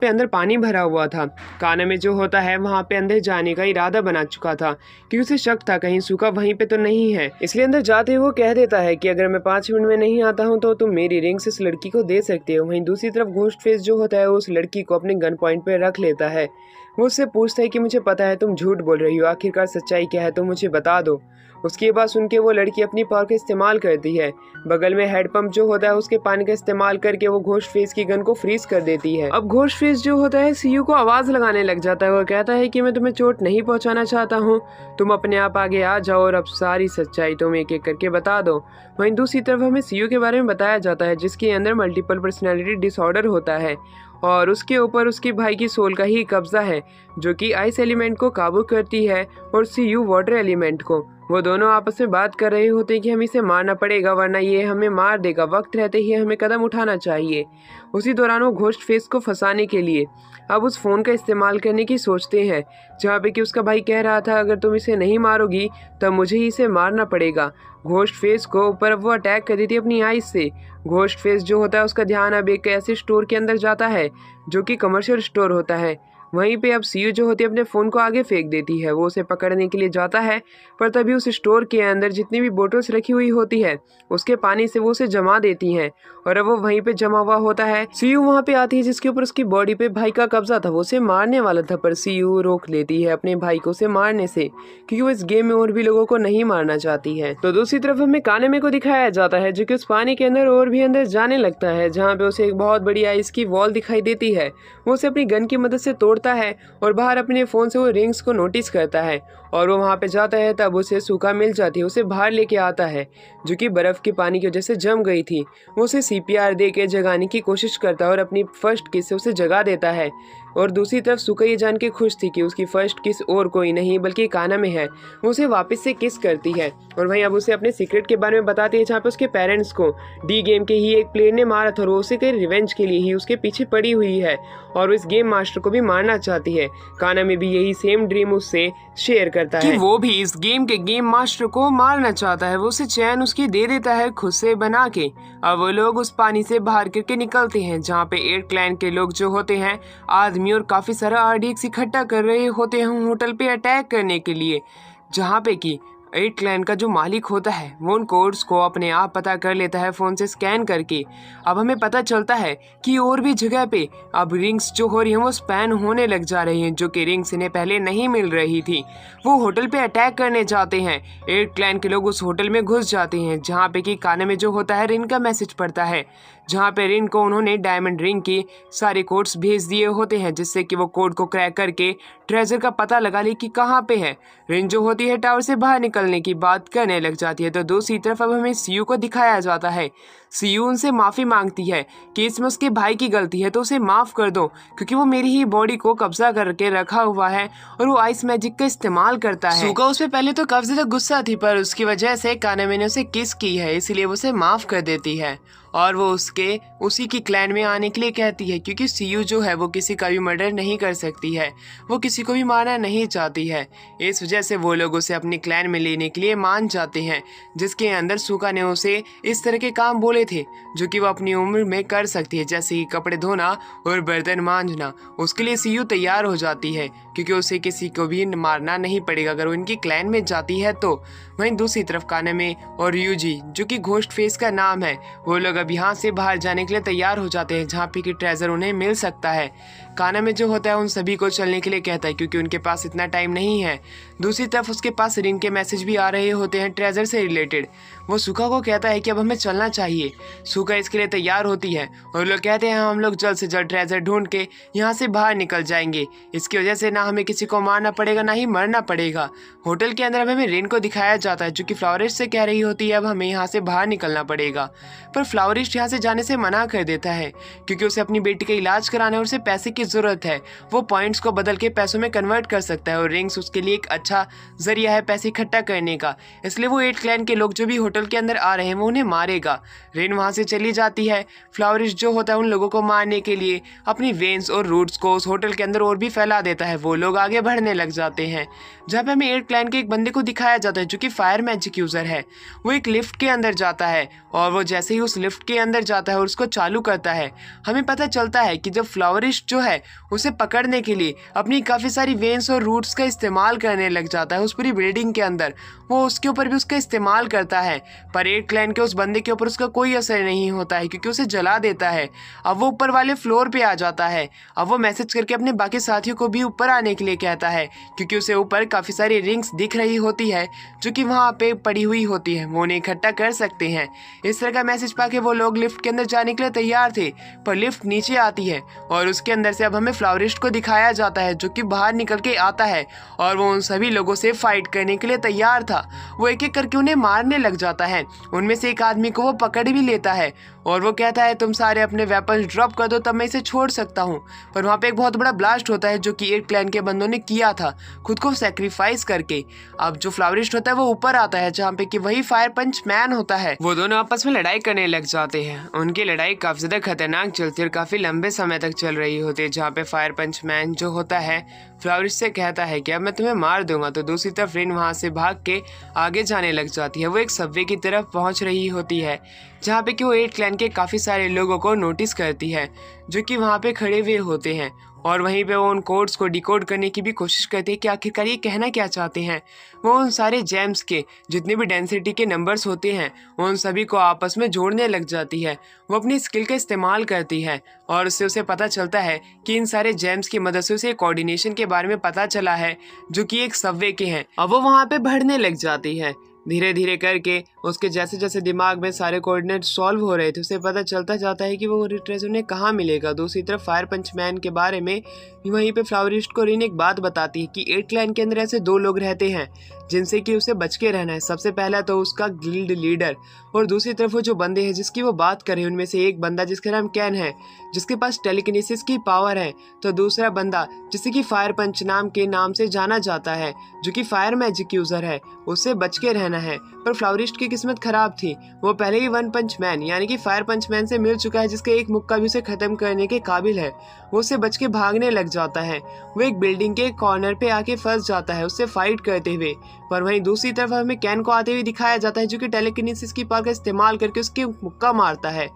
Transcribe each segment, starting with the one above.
पे अंदर पानी भरा हुआ था। काना में जो होता है वहाँ पे अंदर जाने का इरादा बना चुका था क्योंकि उसे शक था कहीं सूखा वहीं पे तो नहीं है। इसलिए अंदर जाते हुए वो कह देता है कि अगर मैं 5 मिनट में नहीं आता हूँ तो तुम मेरी रिंग से इस लड़की को दे सकते हो। वहीं दूसरी तरफ घोस्ट फेस जो होता है उस लड़की को अपने गन पॉइंट पे रख लेता है। वो उससे पूछता है कि मुझे पता है तुम झूठ बोल रही हो, आखिरकार सच्चाई क्या है, तुम मुझे बता दो। उसकी बात सुन के वो लड़की अपनी पावर का इस्तेमाल करती है। बगल में हेडपंप जो होता है उसके पानी का इस्तेमाल करके वो घोस्ट फेस की गन को फ्रीज कर देती है। अब घोस्ट फेस जो होता है सीयू को आवाज लगाने लग जाता है। वो कहता है कि मैं तुम्हें चोट नहीं पहुंचाना चाहता हूँ, तुम अपने आप आगे आ जाओ और अब सारी सच्चाई तुम एक एक करके बता दो। वहीं दूसरी तरफ हमें सीयू के बारे में बताया जाता है जिसके अंदर मल्टीपल पर्सनैलिटी डिसऑर्डर होता है और उसके ऊपर उसके भाई की सोल का ही कब्जा है जो कि आइस एलिमेंट को काबू करती है और सीयू वाटर एलिमेंट को। वो दोनों आपस में बात कर रहे होते हैं कि हमें इसे मारना पड़ेगा वरना ये हमें मार देगा, वक्त रहते ही हमें कदम उठाना चाहिए। उसी दौरान वो घोस्ट फेस को फंसाने के लिए अब उस फ़ोन का इस्तेमाल करने की सोचते हैं जहाँ पे कि उसका भाई कह रहा था अगर तुम इसे नहीं मारोगी तब मुझे ही इसे मारना पड़ेगा। घोस्ट फेस को ऊपर वो अटैक कर देती है अपनी आइज से। घोस्ट फेस जो होता है उसका ध्यान अब एक ऐसे स्टोर के अंदर जाता है जो कि कमर्शियल स्टोर होता है। वहीं पे अब सीयू जो होती है अपने फ़ोन को आगे फेंक देती है। वो उसे पकड़ने के लिए जाता है पर तभी उस स्टोर के अंदर जितनी भी बोतल्स रखी हुई होती है उसके पानी से वो उसे जमा देती हैं और अब वो वहीं पे जमा हुआ होता है। सीयू वहाँ पे आती है जिसके ऊपर उसकी बॉडी पे भाई का कब्जा था। वो उसे मारने वाला था पर सीयू रोक लेती है अपने भाई को उसे मारने से क्योंकि वो इस गेम में और भी लोगों को नहीं मारना चाहती है। तो दूसरी तरफ हमें कानेमे को दिखाया जाता है जो कि उस पानी के अंदर और भी अंदर जाने लगता है जहाँ पे उसे एक बहुत बड़ी आइस की वॉल दिखाई देती है। वो उसे अपनी गन की मदद से तोड़ता है और बाहर अपने फ़ोन से वो रिंग्स को नोटिस करता है और वो वहाँ पे जाता है तब उसे सूखा मिल जाती है। उसे बाहर लेके आता है जो कि बर्फ़ के पानी की वजह से जम गई थी। वो उसे CPR दे के जगाने की कोशिश करता है और अपनी फर्स्ट किस से उसे जगा देता है। और दूसरी तरफ सुका ये जान के खुश थी कि उसकी फर्स्ट किस और कोई नहीं बल्कि काना में है। वो उसे वापस से किस करती है और वहीं अब उसे अपने सीक्रेट के बारे में बताती है जहाँ पे उसके पेरेंट्स को डी गेम के ही एक प्लेयर ने मारा था और वो उसे कई रिवेंज के लिए ही उसके पीछे पड़ी हुई है और इस गेम मास्टर को भी मारना चाहती है। काना में भी यही सेम ड्रीम उससे शेयर करता है कि वो भी इस गेम के गेम मास्टर को मारना चाहता है। वो उसे चैन उसकी दे देता है खुद से बना के। अब वो लोग उस पानी से बाहर करके निकलते हैं जहाँ पे 8 क्लैन के लोग जो होते हैं आदमी और काफी सारा RDX इकट्ठा कर रहे होते हैं होटल पे अटैक करने के लिए, जहाँ पे कि 8 क्लैन का जो मालिक होता है वो उन कोड्स को अपने आप पता कर लेता है फ़ोन से स्कैन करके। अब हमें पता चलता है कि और भी जगह पे अब रिंग्स जो हो रही हैं वो स्पैन होने लग जा रही हैं जो कि रिंग्स इन्हें पहले नहीं मिल रही थी। वो होटल पे अटैक करने जाते हैं। 8 क्लैन के लोग उस होटल में घुस जाते हैं जहाँ पे कि काने में जो होता है रिन का मैसेज पड़ता है जहाँ पे रिन को उन्होंने डायमंड रिंग की सारे कोड्स भेज दिए होते हैं जिससे कि वो कोड को क्रैक करके ट्रेजर का पता लगा ले कि कहाँ पे है। रिन जो होती है टावर से बाहर निकलने की बात करने लग जाती है। तो दूसरी तरफ अब हमें सीयू को दिखाया जाता है। सीयू उनसे माफ़ी मांगती है कि इसमें उसके भाई की गलती है तो उसे माफ़ कर दो क्योंकि वो मेरी ही बॉडी को कब्जा करके रखा हुआ है और वो आइस मैजिक का इस्तेमाल करता है। सूका उस पे पहले तो काफी ज्यादा गुस्सा थी पर उसकी वजह से कानामे ने उसे किस की है इसलिए वो उसे माफ़ कर देती है और वो उसके उसी की क्लैन में आने के लिए कहती है क्योंकि सीयू जो है वो किसी का भी मर्डर नहीं कर सकती है, वो किसी को भी मारना नहीं चाहती है। इस वजह से वो लोग उसे अपनी क्लैन में लेने के लिए मान जाते हैं जिसके अंदर सूका ने उसे इस तरह के काम बोले थे जो कि वो अपनी उम्र में कर सकती है जैसे कि कपड़े धोना और बर्तन मांजना। उसके लिए सीयू तैयार हो जाती है क्योंकि उसे किसी को भी मारना नहीं पड़ेगा अगर वो इनकी क्लैन में जाती है तो। वहीं दूसरी तरफ कानामे और यूजी जो कि घोस्ट फेस का नाम है वो लोग अब यहाँ से बाहर जाने के लिए तैयार हो जाते हैं जहाँ पे कि ट्रेजर उन्हें मिल सकता है। कानामे जो होता है उन सभी को चलने के लिए कहता है क्योंकि उनके पास इतना टाइम नहीं है। दूसरी तरफ उसके पास रिन के मैसेज भी आ रहे होते हैं ट्रेजर से रिलेटेड। वो सूका को कहता है कि अब हमें चलना चाहिए। सूका इसके लिए तैयार होती है और लोग कहते हैं हम लोग जल्द से जल्द ट्रेजर ढूंढ के यहाँ से बाहर निकल जाएंगे। इसकी वजह से ना हमें किसी को मारना पड़ेगा ना ही मरना पड़ेगा। होटल के अंदर हमें रिन को दिखाया जाता है जो कि फ्लावरिश से कह रही होती है अब हमें यहाँ से बाहर निकलना पड़ेगा पर फ्लावरिश यहाँ से जाने से मना कर देता है क्योंकि उसे अपनी बेटी का इलाज कराना है और उसे पैसे की ज़रूरत है। वो पॉइंट्स को बदल के पैसों में कन्वर्ट कर सकता है और रिंग्स उसके लिए एक अच्छा जरिया है पैसे इकट्ठा करने का। इसलिए वो 8 क्लैन के लोग जो भी होटल के अंदर आ रहे हैं वो उन्हें मारेगा। रेन वहाँ से चली जाती है। फ्लावरिश जो होता है उन लोगों को मारने के लिए अपनी वेन्स और रूट्स को उस होटल के अंदर और भी फैला देता है। वो लोग आगे बढ़ने लग जाते हैं। जहाँ पे हमें एट क्लैन के एक बंदे को दिखाया जाता है जो कि फायर मैजिक यूज़र है। वो एक लिफ्ट के अंदर जाता है और वो जैसे ही उस लिफ्ट के अंदर जाता है और उसको चालू करता है, हमें पता चलता है कि जब फ्लावरिश जो है उसे पकड़ने के लिए अपनी काफ़ी सारी वेन्स और रूट्स का इस्तेमाल करने लग जाता है उस पूरी बिल्डिंग के अंदर, वो उसके ऊपर भी उसका इस्तेमाल करता है। पर एट क्लैन के उस बंदे के ऊपर उसका कोई असर नहीं होता है क्योंकि उसे जला देता है। अब वो ऊपर वाले फ्लोर पे आ जाता है। अब वो मैसेज करके अपने बाकी साथियों को भी ऊपर आने के लिए कहता है क्योंकि उसे ऊपर काफ़ी सारी रिंग्स दिख रही होती है जो कि वहाँ पे पड़ी हुई होती है, वो उन्हें इकट्ठा कर सकते हैं। इस तरह का मैसेज पाके वो लोग लिफ्ट के अंदर जाने के लिए तैयार थे, पर लिफ्ट नीचे आती है और उसके अंदर से अब हमें फ्लावरिश को दिखाया जाता है जो कि बाहर निकल के आता है और वो उन सभी लोगों से फाइट करने के लिए तैयार था। वो एक एक करके उन्हें मारने लग जाता है। उनमें से एक आदमी को वो पकड़ भी लेता है और वो कहता है तुम सारे अपने वेपन ड्रॉप कर दो तब मैं इसे छोड़ सकता हूँ। पर वहाँ पे एक बहुत बड़ा ब्लास्ट होता है जो कि एट क्लैन के बंदों ने किया था खुद को सेक्रीफाइस करके। अब जो फ्लावरिश होता है वो ऊपर आता है जहाँ पे कि वही फायर पंच मैन होता है। वो दोनों आपस में लड़ाई करने लग जाते हैं। उनकी लड़ाई काफ़ी ज़्यादा खतरनाक चलती है और काफ़ी लंबे समय तक चल रही होती है, जहाँ पे फायर पंच मैन जो होता है फ्लावरिश से कहता है कि अब मैं तुम्हें मार दूंगा। तो दूसरी तरफ रेन वहाँ से भाग के आगे जाने लग जाती है। वो एक सबवे की तरफ पहुँच रही होती है जहाँ पे कि वो एट क्लैन के काफ़ी सारे लोगों को नोटिस करती है जो कि वहाँ पे खड़े हुए होते हैं और वहीं पे वो उन कोड्स को डिकोड करने की भी कोशिश करती है कि आखिरकार ये कहना क्या चाहते हैं। वो उन सारे जेम्स के जितने भी डेंसिटी के नंबर्स होते हैं उन सभी को आपस में जोड़ने लग जाती है। वो अपनी स्किल का इस्तेमाल करती है और उससे उसे पता चलता है कि इन सारे जेम्स की मदद से उसे कोऑर्डिनेशन के बारे में पता चला है जो कि एक सबवे के हैं। अब वो वहाँ पे बढ़ने लग जाती है। धीरे धीरे करके उसके जैसे जैसे दिमाग में सारे कोऑर्डिनेट सॉल्व हो रहे थे उसे पता चलता जाता है कि वो ट्रेजर उन्हें कहाँ मिलेगा। दूसरी तरफ फायर पंच मैन के बारे में वहीं पे फ्लावरिश को रिन एक बात बताती है कि एट क्लैन के अंदर ऐसे दो लोग रहते हैं जिनसे कि उसे बच के रहना है। सबसे पहला तो उसका गिल्ड लीडर और दूसरी तरफ वो जो बंदे हैं जिसकी वो बात कर रहे हैं उनमें से एक बंदा जिसका नाम कैन है जिसके पास टेलीकिनेसिस की पावर है, तो दूसरा बंदा जिसे कि फायर पंच नाम के नाम से जाना जाता है जो कि फायर मैजिक यूज़र है, उससे बच के रहना है। पर फ्लावरिश की किस्मत खराब थी, वो पहले ही वन पंच मैन यानी कि फायर पंच मैन से मिल चुका है जिसके एक मुक्का भी उसे खत्म करने के काबिल है। वो उससे बच के भागने लग जाता है। वो एक बिल्डिंग के कॉर्नर पे आके फंस जाता है उससे फाइट करते हुए। पर वहीं दूसरी तरफ हमें कैन को आते हुए दिखाया जाता है जो कि टेलीकिनेसिस की पावर का इस्तेमाल करके उसके मुक्का मारता है।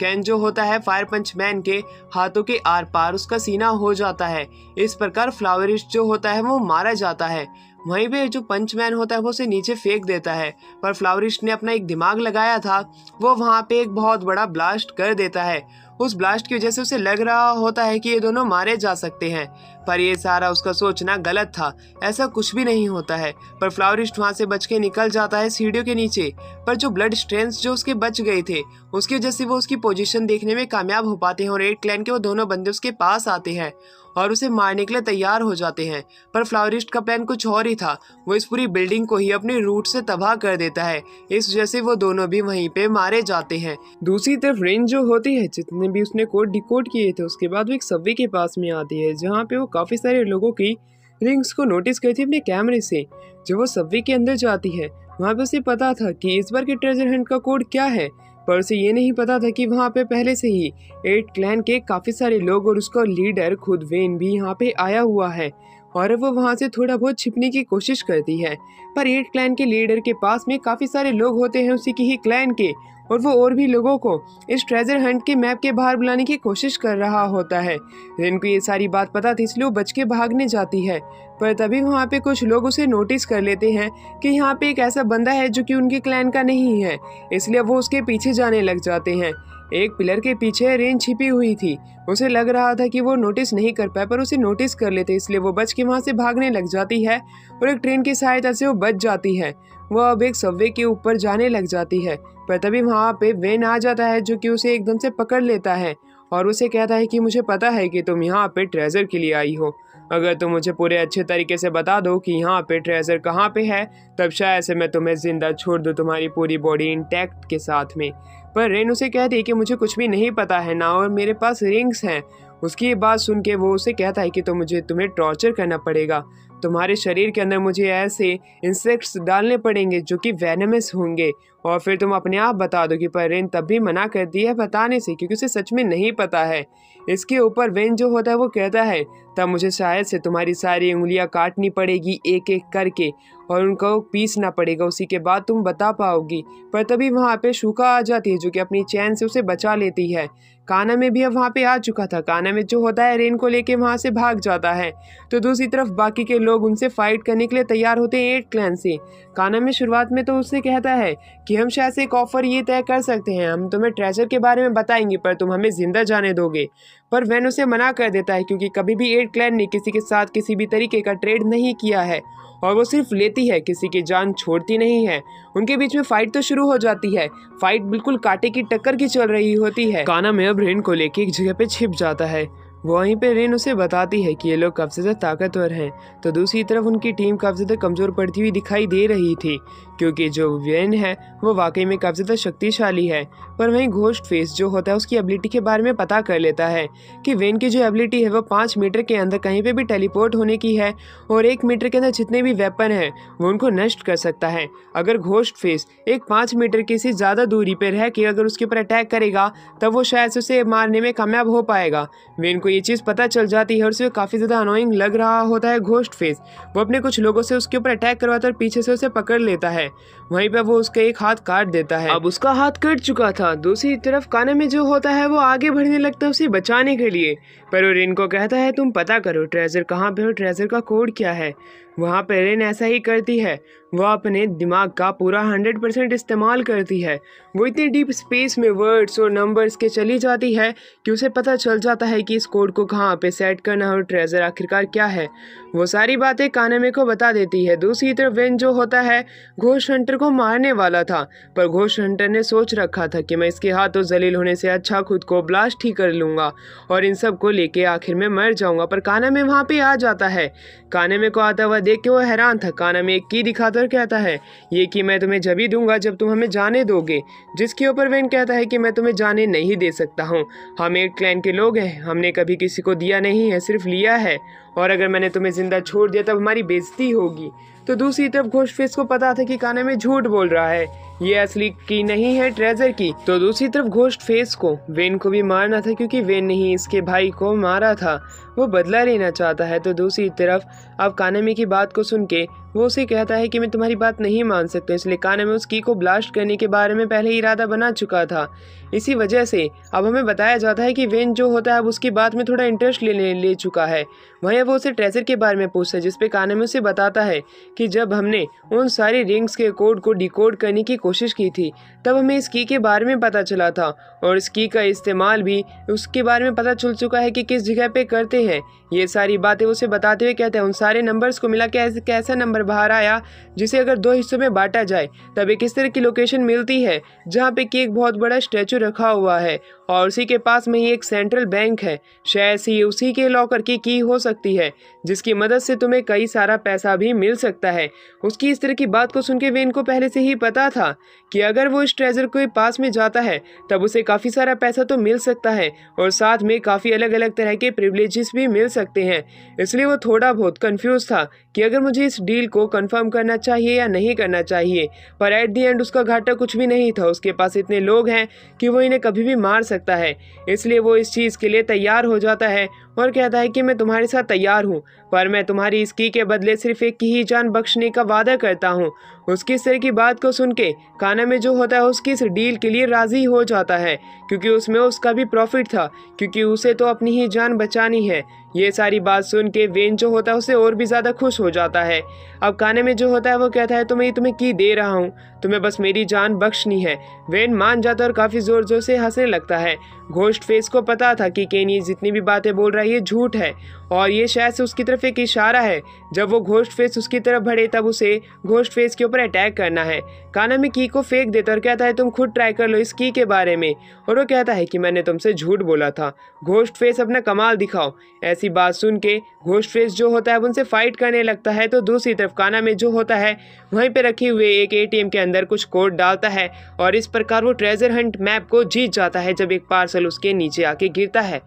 कैन जो होता है फायर पंच मैन के हाथों के आर पार उसका सीना हो जाता है। इस प्रकार फ्लावरिश जो होता है वो मारा जाता है। वहीं पे जो पंच मैन होता है वो उसे नीचे फेंक देता है, पर फ्लावरिश ने अपना एक दिमाग लगाया था, वो वहाँ पे एक बहुत बड़ा ब्लास्ट कर देता है। उस ब्लास्ट की वजह से उसे लग रहा होता है कि ये दोनों मारे जा सकते हैं, पर ये सारा उसका सोचना गलत था, ऐसा कुछ भी नहीं होता है। पर फ्लावरिश वहाँ से बच के निकल जाता है सीढ़ियों के नीचे, पर जो ब्लड स्ट्रेंस जो उसके बच गए थे उसकी वजह से वो उसकी पोजीशन देखने में कामयाब हो पाते हैं और एट क्लैन के वो दोनों बंदे उसके पास आते हैं और उसे मारने के लिए तैयार हो जाते हैं। पर फ्लावरिश का प्लान कुछ और ही था, वो इस पूरी बिल्डिंग को ही अपने रूट से तबाह कर देता है। इस वजह से वो दोनों भी वहीं पे मारे जाते हैं। दूसरी तरफ रेन जो होती है जितने भी उसने कोड डिकोड किए थे उसके बाद वो एक सबवे के पास में आती है जहाँ पे वो काफ़ी सारे लोगों की रिंग्स को नोटिस करती है अपने कैमरे से। जब वो सबवे के अंदर जाती है वहाँ पे उसे पता था कि इस बार के ट्रेजर हंट का कोड क्या है, पर उसे ये नहीं पता था कि वहाँ पे पहले से ही एट क्लैन के काफ़ी सारे लोग और उसका लीडर खुद वेन भी यहाँ पे आया हुआ है और वो वहाँ से थोड़ा बहुत छिपने की कोशिश करती है। पर एट क्लैन के लीडर के पास में काफ़ी सारे लोग होते हैं उसी की ही क्लैन के, और वो और भी लोगों को इस ट्रेजर हंट के मैप के बाहर बुलाने की कोशिश कर रहा होता है। रेन को ये सारी बात पता थी इसलिए वो बच के भागने जाती है, पर तभी वहाँ पे कुछ लोग उसे नोटिस कर लेते हैं कि यहाँ पे एक ऐसा बंदा है जो कि उनके क्लैन का नहीं है, इसलिए वो उसके पीछे जाने लग जाते हैं। एक पिलर के पीछे रेन छिपी हुई थी, उसे लग रहा था कि वो नोटिस नहीं कर पाए पर उसे नोटिस कर लेते, इसलिए वो बच के वहाँ से भागने लग जाती है और एक ट्रेन की सहायता से वो बच जाती है। वो अब एक सबवे के ऊपर जाने लग जाती है, पर तभी वहाँ पे वेन आ जाता है जो कि उसे एकदम से पकड़ लेता है और उसे कहता है कि मुझे पता है कि तुम यहाँ पे ट्रेजर के लिए आई हो, अगर तुम मुझे पूरे अच्छे तरीके से बता दो कि यहाँ पे ट्रेजर कहाँ पे है तब शायद से मैं तुम्हें जिंदा छोड़ दूँ तुम्हारी पूरी बॉडी इंटैक्ट के साथ में। पर रेन उसे कहती है कि मुझे कुछ भी नहीं पता है ना और मेरे पास रिंग्स हैं, उसकी ये बात सुन के वो उसे कहता है कि तो मुझे तुम्हें टॉर्चर करना पड़ेगा, तुम्हारे शरीर के अंदर मुझे ऐसे इंसेक्ट्स डालने पड़ेंगे जो कि वेनमस होंगे और फिर तुम अपने आप बता दो कि पर रेन तब भी मना करती है बताने से क्योंकि उसे सच में नहीं पता है। इसके ऊपर वेन जो होता है वो कहता है तब मुझे शायद से तुम्हारी सारी उंगलियां काटनी पड़ेगी एक एक करके और उनको पीसना पड़ेगा, उसी के बाद तुम बता पाओगी। पर तभी वहाँ पे शुका आ जाती है जो कि अपनी चैन से उसे बचा लेती है। काना में भी अब वहाँ पे आ चुका था। काना में जो होता है रेन को लेके वहाँ से भाग जाता है। तो दूसरी तरफ बाकी के लोग उनसे फाइट करने के लिए तैयार होते हैं 8 क्लैन से। काना में शुरुआत में तो उससे कहता है कि हम शायद से एक ऑफर ये तय कर सकते हैं, हम तुम्हें ट्रेजर के बारे में बताएंगे पर तुम हमें जिंदा जाने दोगे। पर वैन उसे मना कर देता है क्योंकि कभी भी 8 क्लैन ने किसी के साथ किसी भी तरीके का ट्रेड नहीं किया है और वो सिर्फ लेती है, किसी की जान छोड़ती नहीं है। उनके बीच में फाइट तो शुरू हो जाती है। फाइट बिल्कुल कांटे की टक्कर की चल रही होती है। काना में अब रेन को लेके एक जगह पे छिप जाता है। वहीं पे रेन उसे बताती है कि ये लोग काफ़ी ज़्यादा ताकतवर हैं। तो दूसरी तरफ उनकी टीम काफ़ी ज़्यादा कमज़ोर पड़ती हुई दिखाई दे रही थी क्योंकि जो वेन है वो वाकई में काफ़ी ज़्यादा शक्तिशाली है। पर वहीं घोस्ट फेस जो होता है उसकी एबिलिटी के बारे में पता कर लेता है कि वेन की जो एबिलिटी है वो 5 मीटर के अंदर कहीं पे भी टेलीपोर्ट होने की है और 1 मीटर के अंदर जितने भी वेपन हैं वो उनको नष्ट कर सकता है। अगर घोस्ट फेस एक 5 मीटर की से ज़्यादा दूरी पर रह के अगर उसके ऊपर अटैक करेगा तब वो शायद उसे मारने में कामयाब हो पाएगा। वेन को ये चीज़ पता चल जाती है और उसे काफ़ी ज़्यादा अनोइंग लग रहा होता है घोस्ट फेस। वो अपने कुछ लोगों से उसके ऊपर अटैक करवाता है और पीछे से उसे पकड़ लेता है। वहीं पे वो उसका एक हाथ काट देता है। अब उसका हाथ कट चुका था। दूसरी तरफ काना में जो होता है वो आगे बढ़ने लगता है उसे बचाने के लिए, पर वो रेन को कहता है तुम पता करो ट्रेजर कहाँ पे हो, ट्रेजर का कोड क्या है। वहाँ पे रेन ऐसा ही करती है। वह अपने दिमाग का पूरा 100% इस्तेमाल करती है। वो इतनी डीप स्पेस में वर्ड्स और नंबर्स के चली जाती है कि उसे पता चल जाता है कि इस कोड को कहाँ पे सेट करना है और ट्रेजर आखिरकार क्या है। वो सारी बातें कानामे को बता देती है। दूसरी तरफ वेन जो होता है घोस्ट हंटर को मारने वाला था, पर घोस्ट हंटर ने सोच रखा था कि मैं इसके हाथों जलील होने से अच्छा खुद को ब्लास्ट ही कर लूँगा और इन सब को लेके आखिर में मर जाऊँगा। पर कानामे वहाँ पे आ जाता है। कानामे को आता हुआ देख के वो हैरान था। कानामे एक की दिखाता और कहता है ये की मैं तुम्हें जब ही दूंगा जब तुम हमें जाने दोगे। जिसके ऊपर वेन कहता है कि मैं तुम्हें जाने नहीं दे सकता हूँ, हम एक क्लैन के लोग हैं, हमने कभी किसी को दिया नहीं है, सिर्फ लिया है, और अगर मैंने तुम्हें जिंदा छोड़ दिया तब हमारी बेइज्जती होगी। तो दूसरी तरफ घोस्ट फेस को पता था कि कानामे झूठ बोल रहा है, ये असली की नहीं है ट्रेजर की। तो दूसरी तरफ घोस्ट फेस को वेन को भी मारना था क्योंकि वेन ने ही इसके भाई को मारा था, वो बदला लेना चाहता है। तो दूसरी तरफ अब कानामे की बात को सुन के वो उसे कहता है कि मैं तुम्हारी बात नहीं मान सकता, इसलिए कानामे उस की को ब्लास्ट करने के बारे में पहले ही इरादा बना चुका था। इसी वजह से अब हमें बताया जाता है कि वेन जो होता है अब उसकी बात में थोड़ा इंटरेस्ट ले चुका है। वहीं वो उसे ट्रेजर के बारे में पूछता है, जिसपे कानामे उसे बताता है कि जब हमने उन सारी रिंग्स के कोड को डिकोड करने की कोशिश की थी तब हमें इस की के बारे में पता चला था और इस की का इस्तेमाल भी उसके बारे में पता चल चुका है कि किस जगह पे करते हैं। ये सारी बातें उसे बताते हुए कहते हैं उन सारे नंबर्स को मिला के ऐसा नंबर बाहर आया जिसे अगर 2 हिस्सों में बांटा जाए तब एक इस तरह की लोकेशन मिलती है जहाँ पे कि एक बहुत बड़ा स्टैचू रखा हुआ है और उसी के पास में ही एक सेंट्रल बैंक है। शायद से उसी के लॉकर की हो सकती है जिसकी मदद से तुम्हें कई सारा पैसा भी मिल सकता है। उसकी इस तरह की बात को सुन के वेन को पहले से ही पता था कि अगर वो इस ट्रेजर के पास में जाता है तब उसे काफ़ी सारा पैसा तो मिल सकता है और साथ में काफ़ी अलग अलग तरह के प्रिविलेजेस भी मिल सकते हैं। इसलिए वो थोड़ा बहुत कंफ्यूज था कि अगर मुझे इस डील को कंफर्म करना चाहिए या नहीं करना चाहिए। पर एट दी एंड उसका घाटा कुछ भी नहीं था। उसके पास इतने लोग हैं कि वो इन्हें कभी भी मार सकता है, इसलिए वो इस चीज़ के लिए तैयार हो जाता है और कहता है कि मैं तुम्हारे साथ तैयार हूँ, पर मैं तुम्हारी इस की के बदले सिर्फ एक की ही जान बख्शने का वादा करता हूँ। उसकी इस तरह की बात को सुन के कानामे जो होता है उसकी इस डील के लिए राज़ी हो जाता है क्योंकि उसमें उसका भी प्रॉफिट था, क्योंकि उसे तो अपनी ही जान बचानी है। ये सारी बात सुन के वेन जो होता है उसे और भी ज़्यादा खुश हो जाता है। अब कानामे जो होता है वो कहता है तुम्हें की दे रहा हूँ, तुम्हें बस मेरी जान बख्शनी है। वेन मान जाता है और काफ़ी ज़ोर ज़ोर से हंसने लगता है। घोस्ट फेस को पता था कि केनी जितनी भी बातें बोल रहा है ये झूठ है और ये शायद से उसकी तरफ एक इशारा है। जब वो घोस्ट फेस उसकी तरफ बढ़े तब उसे घोस्ट फेस के ऊपर अटैक करना है। कानामे की को फेंक देता और कहता है तुम खुद ट्राई कर लो इस की के बारे में, और वो कहता है कि मैंने तुमसे झूठ बोला था, घोस्ट फेस अपना कमाल दिखाओ। ऐसी बात सुन के घोस्ट फेस जो होता है उनसे फाइट करने लगता है। तो दूसरी तरफ कानामे जो होता है वहीं पे रखे हुए एक एटीएम के अंदर कुछ कोड डालता है और इस प्रकार वो ट्रेजर हंट मैप को जीत जाता है जब एक पार्सल उसके नीचे आके गिरता है।